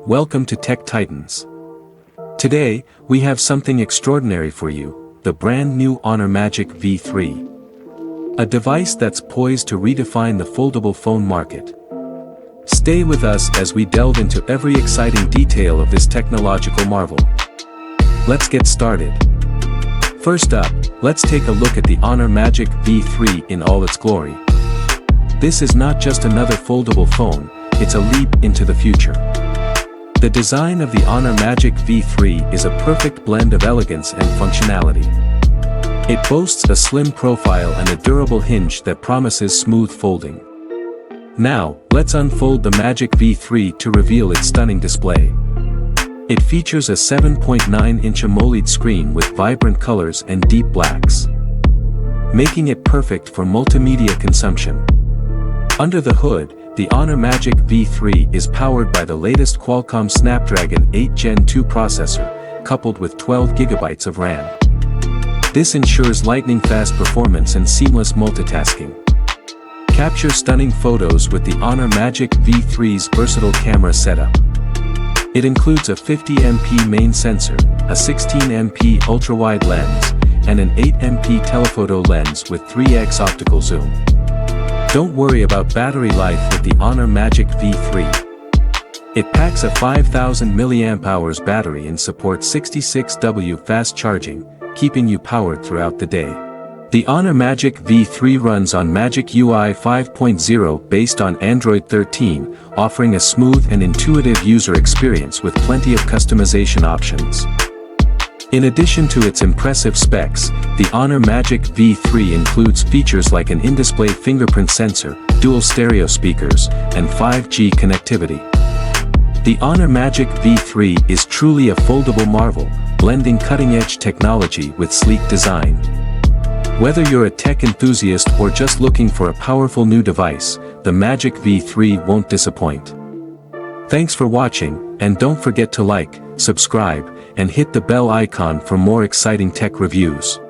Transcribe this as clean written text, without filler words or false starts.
Welcome to Tech Titans. Today, we have something extraordinary for you, the brand new Honor Magic V3. A device that's poised to redefine the foldable phone market. Stay with us as we delve into every exciting detail of this technological marvel. Let's get started. First up, let's take a look at the Honor Magic V3 in all its glory. This is not just another foldable phone, it's a leap into the future. The design of the Honor Magic V3 is a perfect blend of elegance and functionality. It boasts a slim profile and a durable hinge that promises smooth folding. Now, let's unfold the Magic V3 to reveal its stunning display. It features a 7.9-inch AMOLED screen with vibrant colors and deep blacks, making it perfect for multimedia consumption. Under the hood, the Honor Magic V3 is powered by the latest Qualcomm Snapdragon 8 Gen 2 processor, coupled with 12 GB of RAM. This ensures lightning-fast performance and seamless multitasking. Capture stunning photos with the Honor Magic V3's versatile camera setup. It includes a 50MP main sensor, a 16MP ultra-wide lens, and an 8MP telephoto lens with 3x optical zoom. Don't worry about battery life with the Honor Magic V3. It packs a 5000 mAh battery and supports 66W fast charging, keeping you powered throughout the day. The Honor Magic V3 runs on Magic UI 5.0 based on Android 13, offering a smooth and intuitive user experience with plenty of customization options. In addition to its impressive specs, the Honor Magic V3 includes features like an in-display fingerprint sensor, dual stereo speakers, and 5G connectivity. The Honor Magic V3 is truly a foldable marvel, blending cutting-edge technology with sleek design. Whether you're a tech enthusiast or just looking for a powerful new device, the Magic V3 won't disappoint. Thanks for watching, and don't forget to like, subscribe, and hit the bell icon for more exciting tech reviews.